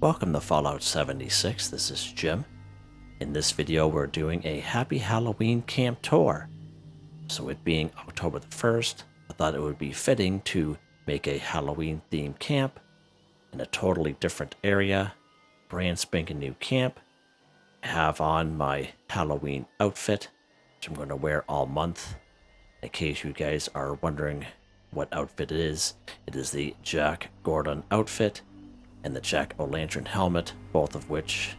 Welcome to Fallout 76, this is Jim. In this video we're doing a Happy Halloween camp tour. So it being October the 1st, I thought it would be fitting to make a Halloween themed camp in a totally different area, brand spanking new camp. I have on my Halloween outfit, which I'm going to wear all month. In case you guys are wondering what outfit it is the Jack Gordon outfit and the Jack-o'-lantern helmet, both of which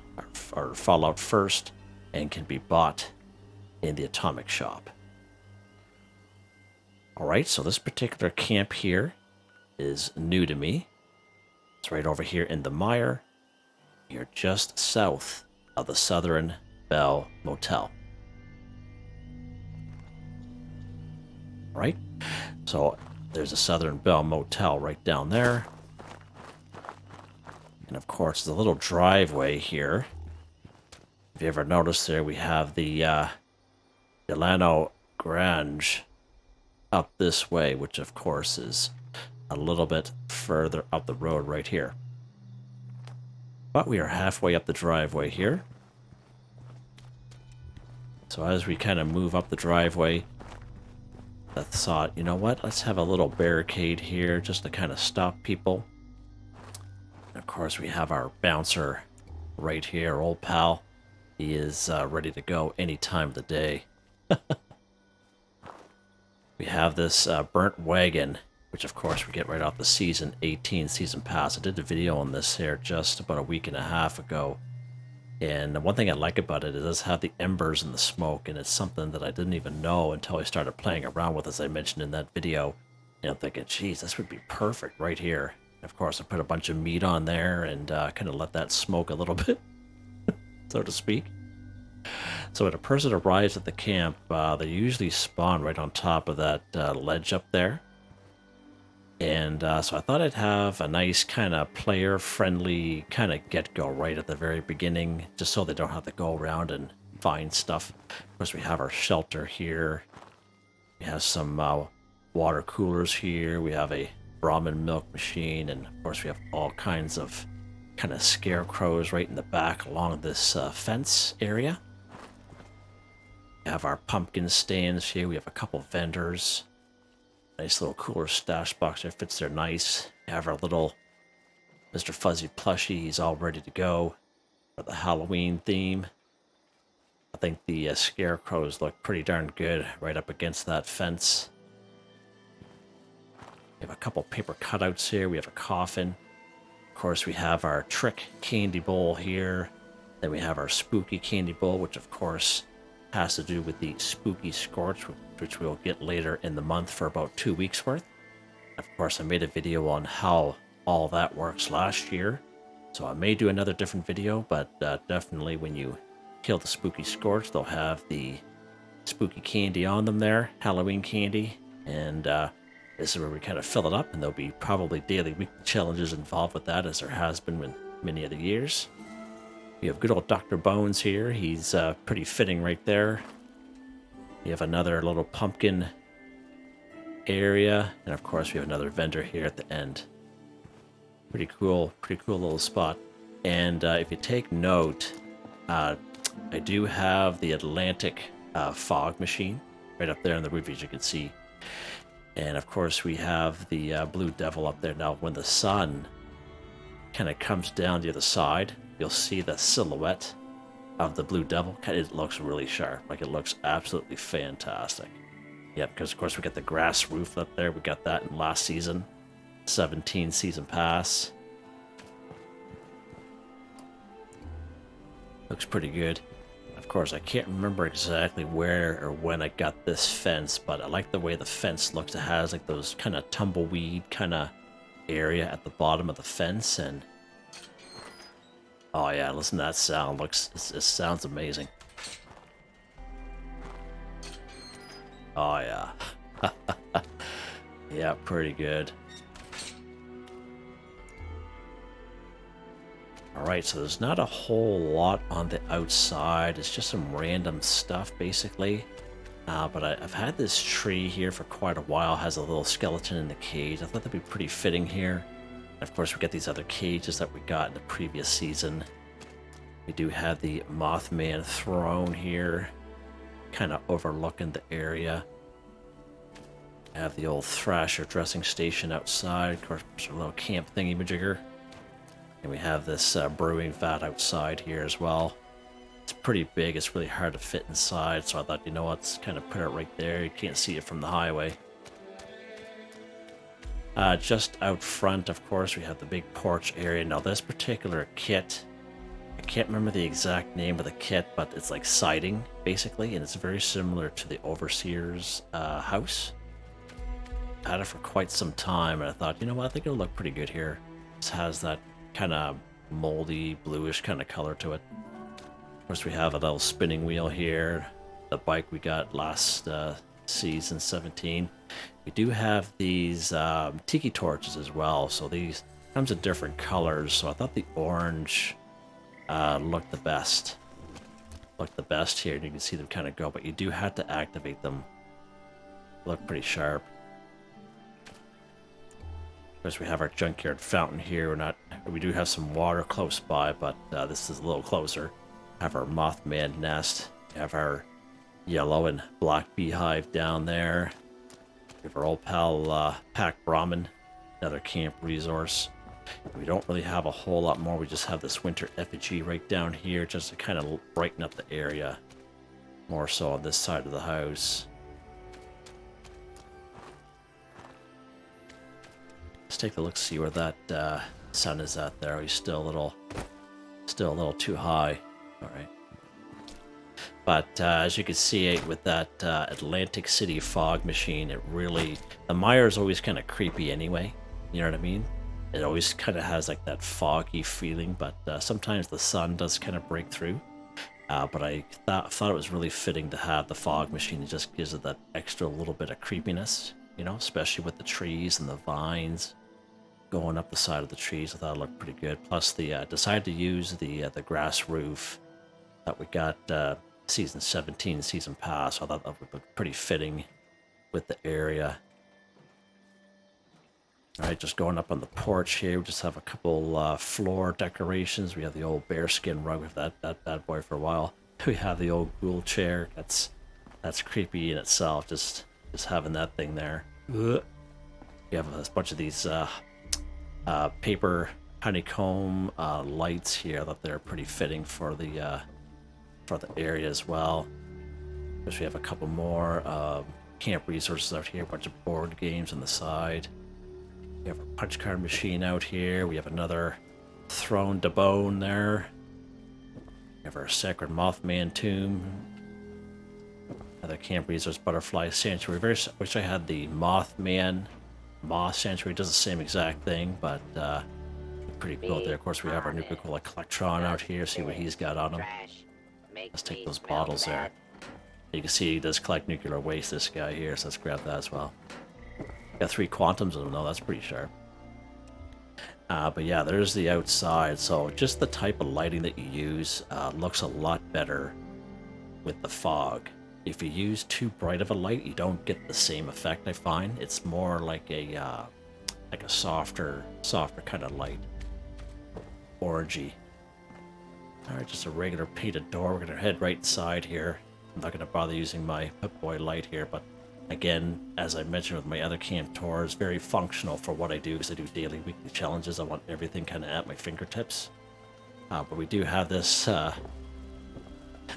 are Fallout First and can be bought in the Atomic Shop. Alright, so this particular camp here is new to me. It's right over here in the Mire. You're just south of the Southern Belle Motel. Right? So there's a Southern Belle Motel right down there. And of course, the little driveway here. If you ever noticed there, we have the Delano Grange up this way, which of course is a little bit further up the road right here. But we are halfway up the driveway here. So as we kind of move up the driveway, I thought, you know what, let's have a little barricade here just to kind of stop people. And of course, we have our bouncer right here, old pal. He is ready to go any time of the day. We have this burnt wagon, which of course we get right off the Season 18 Season Pass. I did a video on this here just about a week and a half ago. And one thing I like about it, it does have the embers and the smoke, and it's something that I didn't even know until I started playing around with, as I mentioned in that video. And I'm thinking, geez, this would be perfect right here. And of course, I put a bunch of meat on there and kind of let that smoke a little bit, so to speak. So when a person arrives at the camp, they usually spawn right on top of that ledge up there. And so I thought I'd have a nice kind of player-friendly kind of get-go right at the very beginning, just so they don't have to go around and find stuff. Of course, we have our shelter here. We have some water coolers here. We have a Brahmin milk machine. And, of course, we have all kinds of kind of scarecrows right in the back along this fence area. We have our pumpkin stands here. We have a couple vendors. Nice little cooler stash box there, fits there nice. We have our little Mr. Fuzzy plushie. He's all ready to go for the Halloween theme. I think the scarecrows look pretty darn good right up against that fence. We have a couple paper cutouts here. We have a coffin. Of course, we have our trick candy bowl here. Then we have our spooky candy bowl, which of course has to do with the spooky scorch, which we'll get later in the month for about 2 weeks worth. Of course, I made a video on how all that works last year, so I may do another different video, but definitely when you kill the spooky scorch, they'll have the spooky candy on them there, Halloween candy, and this is where we kind of fill it up, and there'll be probably daily weekly challenges involved with that, as there has been with many other years. We have good old Dr. Bones here. He's pretty fitting right there. We have another little pumpkin area. And of course, we have another vendor here at the end. Pretty cool little spot. And if you take note, I do have the Atlantic fog machine right up there on the roof, as you can see. And of course, we have the Blue Devil up there. Now, when the sun kind of comes down the other side, you'll see the silhouette of the Blue Devil. It looks really sharp. Like, it looks absolutely fantastic. Yeah, because of course we got the grass roof up there. We got that in last season. 17 Season Pass. Looks pretty good. Of course, I can't remember exactly where or when I got this fence, but I like the way the fence looks. It has like those kind of tumbleweed kind of area at the bottom of the fence, and oh yeah, listen to that sound. It sounds amazing. Oh yeah. Yeah, pretty good. Alright, so there's not a whole lot on the outside. It's just some random stuff, basically. But I've had this tree here for quite a while. It has a little skeleton in the cage. I thought that'd be pretty fitting here. Of course, we get these other cages that we got in the previous season. We do have the Mothman throne here, kind of overlooking the area. We have the old Thrasher dressing station outside. Of course, there's a little camp thingy-majigger. And we have this brewing vat outside here as well. It's pretty big. It's really hard to fit inside, so I thought, you know what, let's kind of put it right there. You can't see it from the highway. Just out front, of course, we have the big porch area. Now, this particular kit, I can't remember the exact name of the kit, but it's like siding, basically, and it's very similar to the Overseer's house. I had it for quite some time, and I thought, you know what, I think it'll look pretty good here. This has that kind of moldy, bluish kind of color to it. Of course, we have a little spinning wheel here. The bike we got last season 17. We do have these tiki torches as well, so these comes in different colors. So I thought the orange looked the best. Here, and you can see them kind of go, but you do have to activate them. Look pretty sharp. Of course, we have our junkyard fountain here. We do have some water close by, but this is a little closer. Have our Mothman nest. We have our yellow and black beehive down there. We have our old pal Pack Brahmin, another camp resource. We don't really have a whole lot more. We just have this winter effigy right down here just to kind of brighten up the area. More so on this side of the house. Let's take a look, see where that sun is at there. He's still a little too high. All right. But as you can see with that Atlantic City fog machine, it really, the mire is always kind of creepy anyway. You know what I mean? It always kind of has like that foggy feeling, but sometimes the sun does kind of break through. But I thought it was really fitting to have the fog machine. It just gives it that extra little bit of creepiness, you know, especially with the trees and the vines going up the side of the trees. I thought it looked pretty good. Plus, the decided to use the grass roof that we got season 17 season pass. I thought that would look pretty fitting with the area. All right, just going up on the porch here, we just have a couple floor decorations. We have the old bearskin rug with that bad boy for a while. We have the old ghoul chair. That's creepy in itself, just having that thing there. We have a bunch of these paper honeycomb lights here that they're pretty fitting for the area as well. Because we have a couple more camp resources out here, a bunch of board games on the side. We have a punch card machine out here. We have another throne de bone there. We have our sacred Mothman tomb. Another camp resource butterfly sanctuary. Wish I had the Mothman moth sanctuary. It does the same exact thing, but pretty cool there. Of course, we have our nuclear electron out here. See what he's got on him. Let's take those bottles there. You can see he does collect nuclear waste, this guy here, so let's grab that as well. Got 3 quantums of them though, that's pretty sharp. But yeah, there's the outside. So just the type of lighting that you use looks a lot better with the fog. If you use too bright of a light, you don't get the same effect, I find. It's more like a softer kind of light. Orangey. Alright, just a regular painted door. We're gonna head right inside here. I'm not gonna bother using my Pip-Boy light here, but again, as I mentioned with my other camp tours, very functional for what I do, because I do daily, weekly challenges. I want everything kind of at my fingertips. But we do have this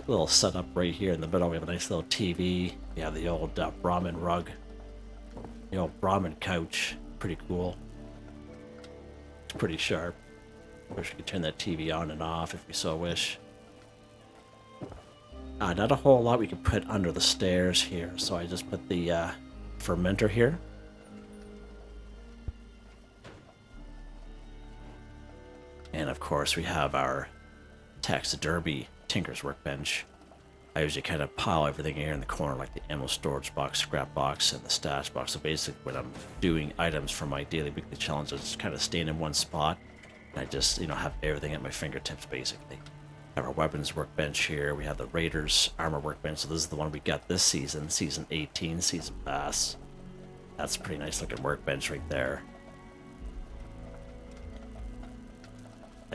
little setup right here in the middle. We have a nice little TV. We have the old Brahmin rug. The old Brahmin couch. Pretty cool. It's pretty sharp. Wish we could turn that TV on and off if we so wish. Not a whole lot we could put under the stairs here, so I just put the fermenter here. And of course we have our taxidermy Tinker's workbench. I usually kind of pile everything here in the corner, like the ammo storage box, scrap box, and the stash box. So basically when I'm doing items for my daily weekly challenges, just kind of staying in one spot. And I just, have everything at my fingertips basically. Have our weapons workbench here. We have the Raiders armor workbench. So this is the one we got this season, season 18, season pass. That's a pretty nice looking workbench right there.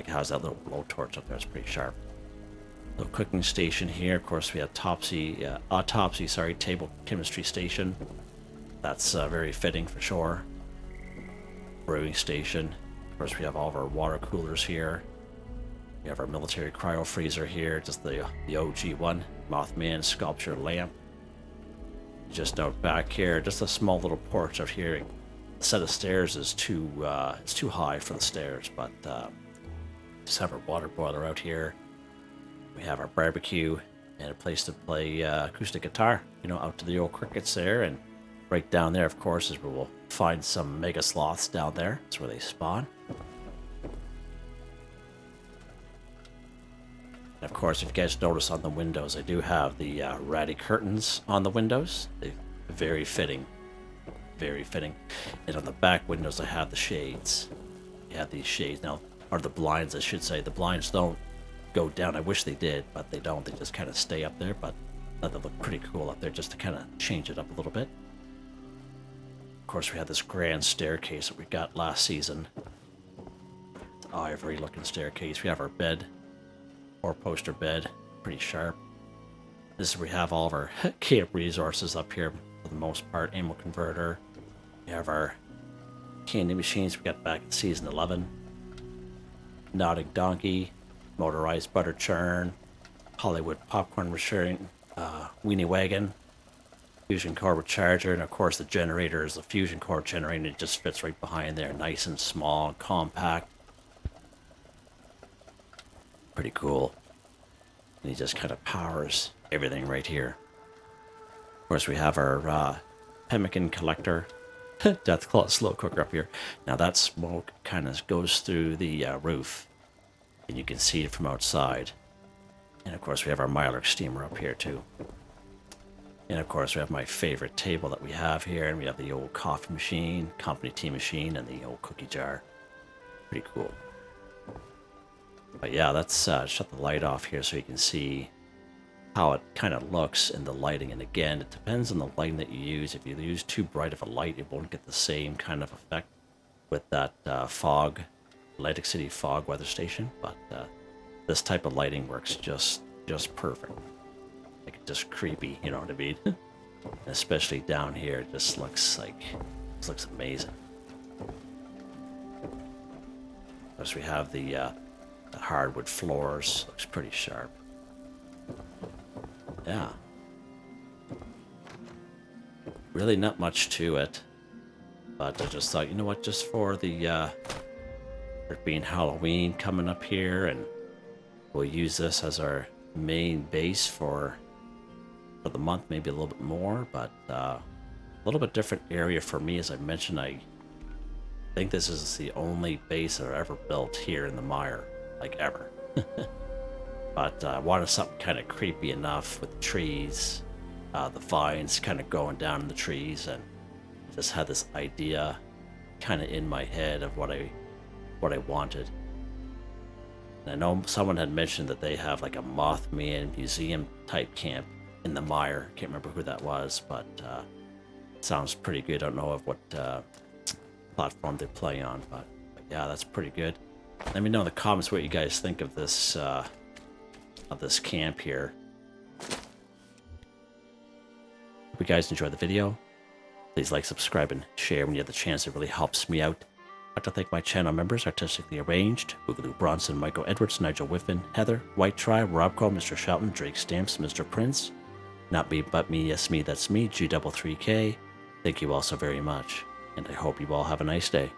Like, how's that little blowtorch up there? It's pretty sharp. Little cooking station here. Of course, we have autopsy, table chemistry station. That's very fitting for sure. Brewing station. Of course, we have all of our water coolers here. We have our military cryo freezer here, just the OG one. Mothman sculpture lamp. Just out back here, just a small little porch out here. The set of stairs is too high for the stairs, but just have our water boiler out here. We have our barbecue and a place to play acoustic guitar, out to the old crickets there. And right down there, of course, is where we'll find some mega sloths down there. That's where they spawn. And of course, if you guys notice on the windows, I do have the ratty curtains on the windows. They're very fitting. Very fitting. And on the back windows, I have the shades. You have these shades now, or the blinds, I should say. The blinds don't go down. I wish they did, but they don't. They just kind of stay up there, but they look pretty cool up there just to kind of change it up a little bit. Of course, we have this grand staircase that we got last season. It's an ivory looking staircase. We have our bed, 4-poster bed, pretty sharp. This is where we have all of our camp resources up here for the most part. Ammo converter. We have our candy machines we got back in season 11. Nodding donkey, motorized butter churn, Hollywood popcorn machine, weenie wagon, fusion core with charger, and of course the generator is the fusion core generator. It just fits right behind there, nice and small and compact. Pretty cool. And he just kind of powers everything right here. Of course, we have our pemmican collector, Deathclaw slow cooker up here. Now that smoke kind of goes through the roof, and you can see it from outside. And of course, we have our Mylar steamer up here too. And of course, we have my favorite table that we have here, and we have the old coffee machine, company tea machine, and the old cookie jar. Pretty cool. But yeah, let's shut the light off here so you can see how it kind of looks in the lighting. And again, it depends on the lighting that you use. If you use too bright of a light, it won't get the same kind of effect with that fog, Atlantic City fog weather station. But this type of lighting works just perfect. Like, just creepy, you know what I mean? Especially down here, it just looks amazing. Of course, we have the hardwood floors. Looks pretty sharp. Yeah. Really not much to it. But I just thought, you know what, just for the it being Halloween coming up here, and we'll use this as our main base for the month, maybe a little bit more, but a little bit different area for me. As I mentioned, I think this is the only base that I've ever built here in the Mire, like ever. But I wanted something kind of creepy enough with the trees, the vines kind of going down in the trees, and just had this idea kind of in my head of what I wanted. And I know someone had mentioned that they have like a Mothman museum type camp in the Mire. Can't remember who that was, but sounds pretty good. I don't know of what platform they play on, but yeah, that's pretty good. Let me know in the comments what you guys think of this camp here. Hope you guys enjoyed the video. Please like, subscribe, and share when you have the chance. It really helps me out. I'd like to thank my channel members: Artistically Arranged, Boogaloo Bronson, Michael Edwards, Nigel Wiffen, Heather, Whitetribe, Robco, Mr. Shelton, Drake Stamps, Mr.Prince, NotMeButMeYesMeThatsMe, G333K. Thank you all so very much, and I hope you all have a nice day.